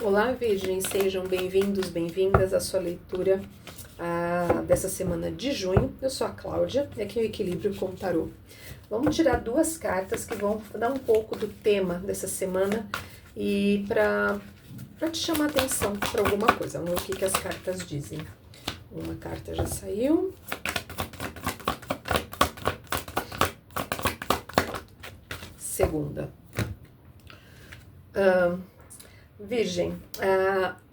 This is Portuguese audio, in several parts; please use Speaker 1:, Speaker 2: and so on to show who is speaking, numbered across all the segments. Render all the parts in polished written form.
Speaker 1: Olá, Virgem, sejam bem-vindos, bem-vindas à sua leitura dessa semana de junho. Eu sou a Cláudia e aqui é o Equilíbrio com o Tarô. Vamos tirar duas cartas que vão dar um pouco do tema dessa semana e para te chamar a atenção para alguma coisa. Vamos ver o que as cartas dizem. Uma carta já saiu. Segunda. Virgem,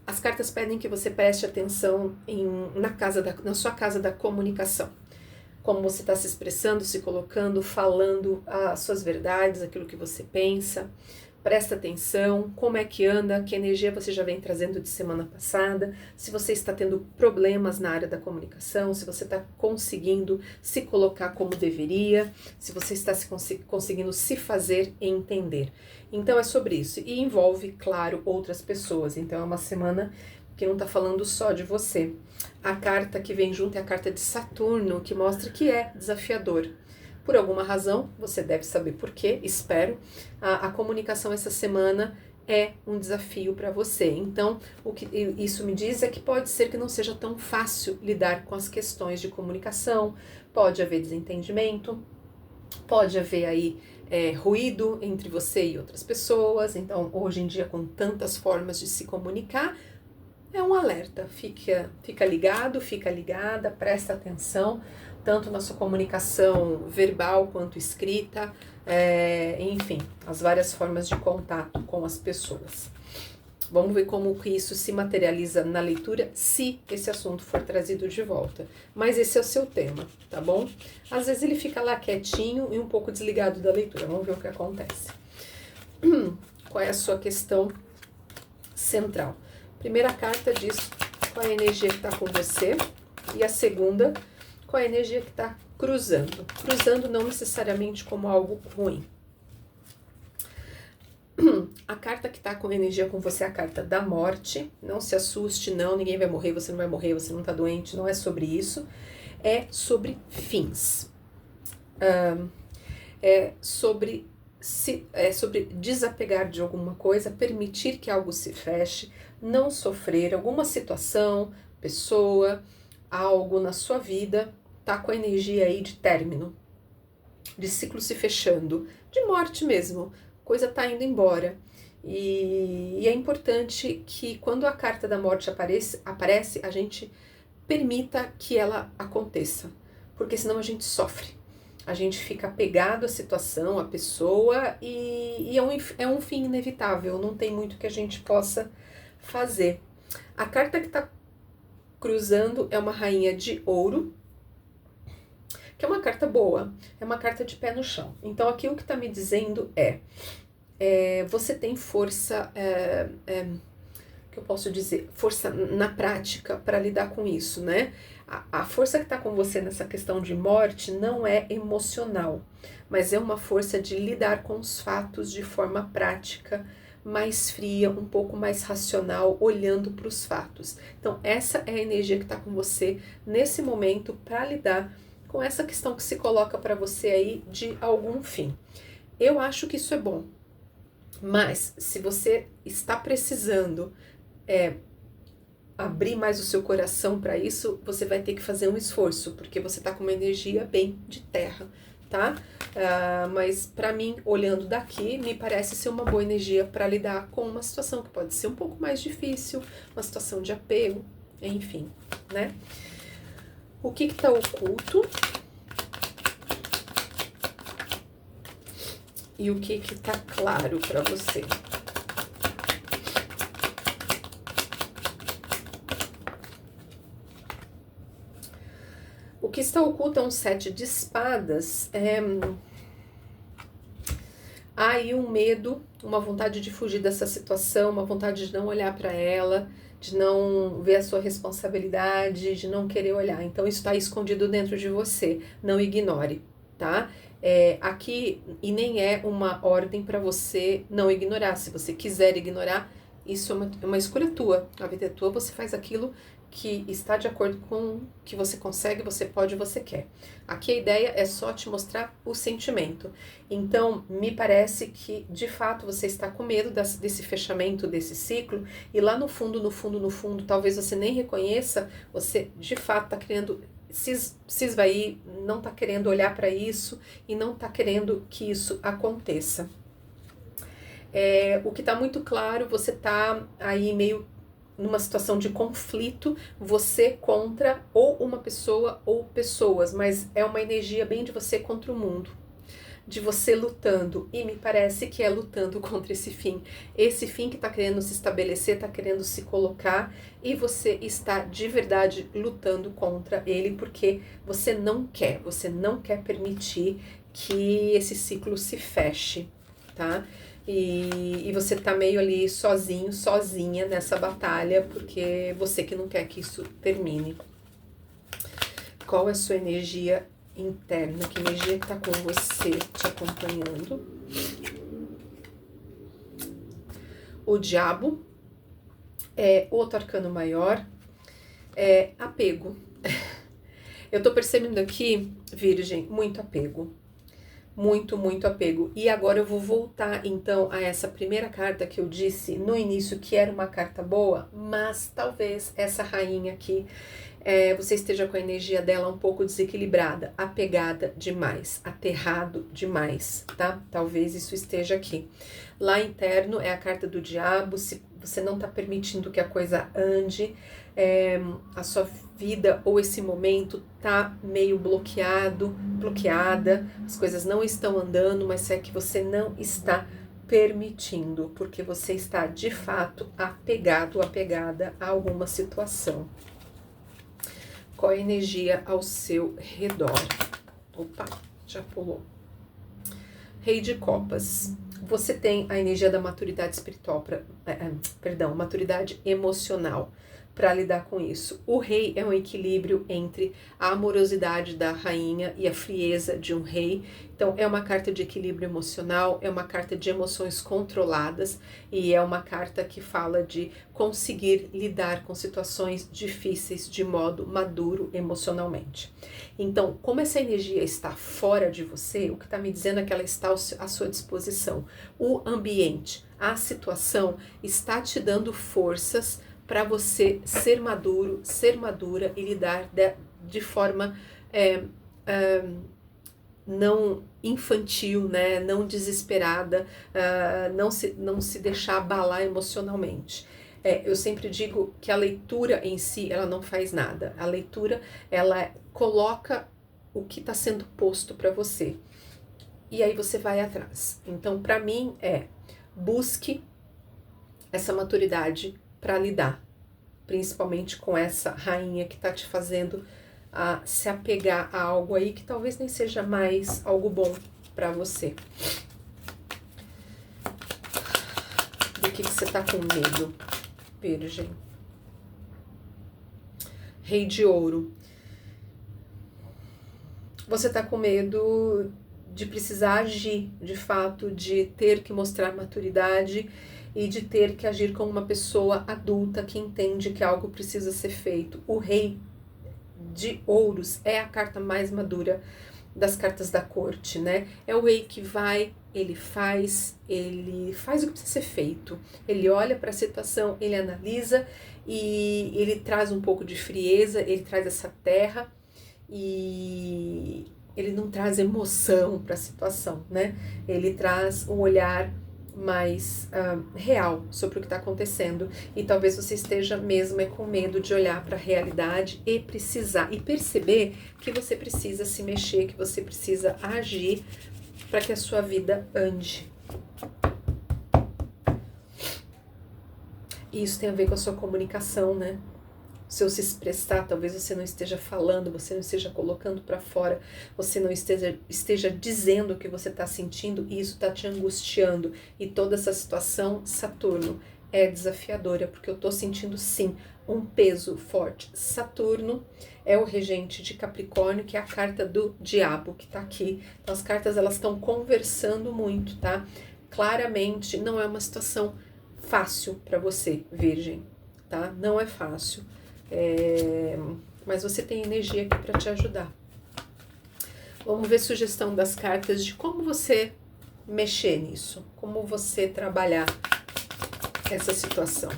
Speaker 1: as cartas pedem que você preste atenção na sua casa da comunicação. Como você está se expressando, se colocando, falando as suas verdades, aquilo que você pensa. Presta atenção, como é que anda, que energia você já vem trazendo de semana passada, se você está tendo problemas na área da comunicação, se você está conseguindo se colocar como deveria, se você está conseguindo se fazer entender. Então é sobre isso, e envolve, claro, outras pessoas, então é uma semana que não está falando só de você. A carta que vem junto é a carta de Saturno, que mostra que é desafiador. Por alguma razão, você deve saber por quê, espero, a comunicação essa semana é um desafio para você. Então, o que isso me diz é que pode ser que não seja tão fácil lidar com as questões de comunicação, pode haver desentendimento, pode haver aí ruído entre você e outras pessoas. Então, hoje em dia, com tantas formas de se comunicar, é um alerta. Fica ligado, fica ligada, presta atenção, tanto na sua comunicação verbal quanto escrita, enfim, as várias formas de contato com as pessoas. Vamos ver como que isso se materializa na leitura, se esse assunto for trazido de volta. Mas esse é o seu tema, tá bom? Às vezes ele fica lá quietinho e um pouco desligado da leitura. Vamos ver o que acontece. Qual é a sua questão central? Primeira carta diz qual é a energia que está com você. E a segunda, qual é a energia que está cruzando. Cruzando não necessariamente como algo ruim. A carta que está com energia com você é a carta da morte. Não se assuste, não, ninguém vai morrer, você não vai morrer, você não está doente, não é sobre isso. É sobre fins. É sobre desapegar de alguma coisa, permitir que algo se feche, não sofrer alguma situação, pessoa, algo na sua vida, tá com a energia aí de término, de ciclo se fechando, de morte mesmo, coisa tá indo embora. E é importante que quando a carta da morte aparece, a gente permita que ela aconteça, porque senão a gente sofre. A gente fica apegado à situação, à pessoa, e é um fim inevitável, não tem muito que a gente possa fazer. A carta que está cruzando é uma rainha de ouro, que é uma carta boa, é uma carta de pé no chão. Então aqui o que está me dizendo você tem força, que eu posso dizer, força na prática para lidar com isso, né? A força que está com você nessa questão de morte não é emocional, mas é uma força de lidar com os fatos de forma prática, mais fria, um pouco mais racional, olhando para os fatos. Então essa é a energia que está com você nesse momento para lidar com essa questão que se coloca para você aí de algum fim. Eu acho que isso é bom, mas se você está precisando abrir mais o seu coração para isso, você vai ter que fazer um esforço, porque você tá com uma energia bem de terra, tá? Mas para mim, olhando daqui, me parece ser uma boa energia para lidar com uma situação que pode ser um pouco mais difícil, uma situação de apego, enfim, né? O que tá oculto? E o que tá claro para você? O que está oculto é um 7 de espadas. Há aí um medo, uma vontade de fugir dessa situação, uma vontade de não olhar para ela, de não ver a sua responsabilidade, de não querer olhar. Então isso está escondido dentro de você, não ignore, tá? Aqui, e nem é uma ordem para você não ignorar. Se você quiser ignorar, isso é uma escolha tua. A vida é tua, você faz aquilo que está de acordo com o que você consegue, você pode, você quer. Aqui a ideia é só te mostrar o sentimento. Então, me parece que, de fato, você está com medo desse fechamento, desse ciclo, e lá no fundo, talvez você nem reconheça, você, de fato, está querendo se esvair, não está querendo olhar para isso e não está querendo que isso aconteça. O que está muito claro, você está aí meio numa situação de conflito, você contra ou uma pessoa ou pessoas, mas é uma energia bem de você contra o mundo, de você lutando, e me parece que é lutando contra esse fim que está querendo se estabelecer, está querendo se colocar, e você está de verdade lutando contra ele, porque você não quer permitir que esse ciclo se feche, tá? E você tá meio ali sozinho, sozinha nessa batalha, porque você que não quer que isso termine. Qual é a sua energia interna? Que energia que tá com você, te acompanhando? O diabo, o outro arcano maior, apego. Eu tô percebendo aqui, Virgem, muito apego. Muito apego. E agora eu vou voltar então a essa primeira carta que eu disse no início que era uma carta boa, mas talvez essa rainha aqui, você esteja com a energia dela um pouco desequilibrada, apegada demais, aterrado demais, tá? Talvez isso esteja aqui. Lá interno é a carta do diabo, se você não tá permitindo que a coisa ande, a sua vida ou esse momento tá meio bloqueada, as coisas não estão andando, mas é que você não está permitindo, porque você está de fato apegada a alguma situação. Qual é a energia ao seu redor? Opa, já pulou. Rei de Copas. Você tem a energia da maturidade espiritual, maturidade emocional para lidar com isso. O rei é um equilíbrio entre a amorosidade da rainha e a frieza de um rei. Então é uma carta de equilíbrio emocional, é uma carta de emoções controladas e é uma carta que fala de conseguir lidar com situações difíceis de modo maduro emocionalmente. Então, como essa energia está fora de você, o que está me dizendo é que ela está à sua disposição. O ambiente, a situação está te dando forças para você ser maduro, ser madura e lidar de forma não infantil, né? Não desesperada, não se deixar abalar emocionalmente. Eu sempre digo que a leitura em si, ela não faz nada. A leitura, ela coloca o que está sendo posto para você. E aí você vai atrás. Então, para mim, busque essa maturidade para lidar, principalmente com essa rainha que está te fazendo se apegar a algo aí que talvez nem seja mais algo bom para você. Do que você tá com medo, Virgem? Rei de Ouro. Você tá com medo de precisar agir, de fato, de ter que mostrar maturidade e de ter que agir como uma pessoa adulta que entende que algo precisa ser feito. O Rei de Ouros é a carta mais madura das cartas da corte, né? É o rei que vai, ele faz o que precisa ser feito. Ele olha para a situação, ele analisa e ele traz um pouco de frieza, ele traz essa terra e ele não traz emoção para a situação, né? Ele traz um olhar mais real sobre o que está acontecendo, e talvez você esteja mesmo com medo de olhar para a realidade e perceber que você precisa se mexer, que você precisa agir para que a sua vida ande. E isso tem a ver com a sua comunicação, né? Se eu se expressar, talvez você não esteja falando, você não esteja colocando para fora, você não esteja dizendo o que você está sentindo, e isso está te angustiando. E toda essa situação, Saturno, é desafiadora, porque eu estou sentindo sim um peso forte. Saturno é o regente de Capricórnio, que é a carta do diabo que está aqui. Então as cartas, elas estão conversando muito, tá? Claramente não é uma situação fácil para você, Virgem, tá? Não é fácil. Mas você tem energia aqui para te ajudar. Vamos ver sugestão das cartas de como você mexer nisso, como você trabalhar essa situação.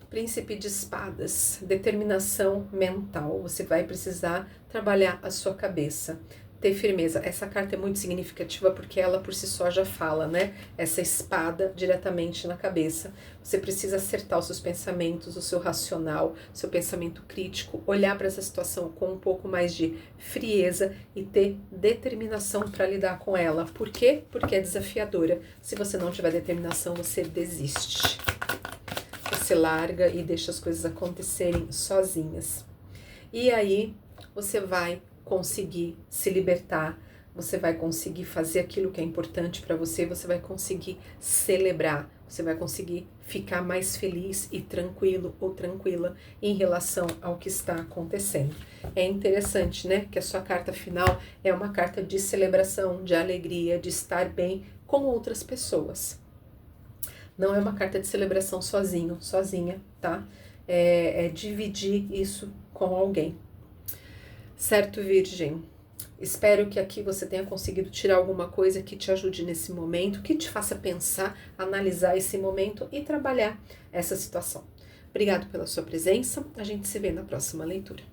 Speaker 1: Príncipe de espadas, determinação mental. Você vai precisar trabalhar a sua cabeça, ter firmeza. Essa carta é muito significativa porque ela por si só já fala, né? Essa espada diretamente na cabeça. Você precisa acertar os seus pensamentos, o seu racional, seu pensamento crítico, olhar para essa situação com um pouco mais de frieza e ter determinação para lidar com ela. Por quê? Porque é desafiadora. Se você não tiver determinação, você desiste. Você larga e deixa as coisas acontecerem sozinhas. E aí você vai conseguir se libertar, você vai conseguir fazer aquilo que é importante para você, você vai conseguir celebrar, você vai conseguir ficar mais feliz e tranquilo ou tranquila em relação ao que está acontecendo. É interessante, né, que a sua carta final é uma carta de celebração, de alegria, de estar bem com outras pessoas. Não é uma carta de celebração sozinho, sozinha, tá? É dividir isso com alguém. Certo, Virgem? Espero que aqui você tenha conseguido tirar alguma coisa que te ajude nesse momento, que te faça pensar, analisar esse momento e trabalhar essa situação. Obrigado pela sua presença. A gente se vê na próxima leitura.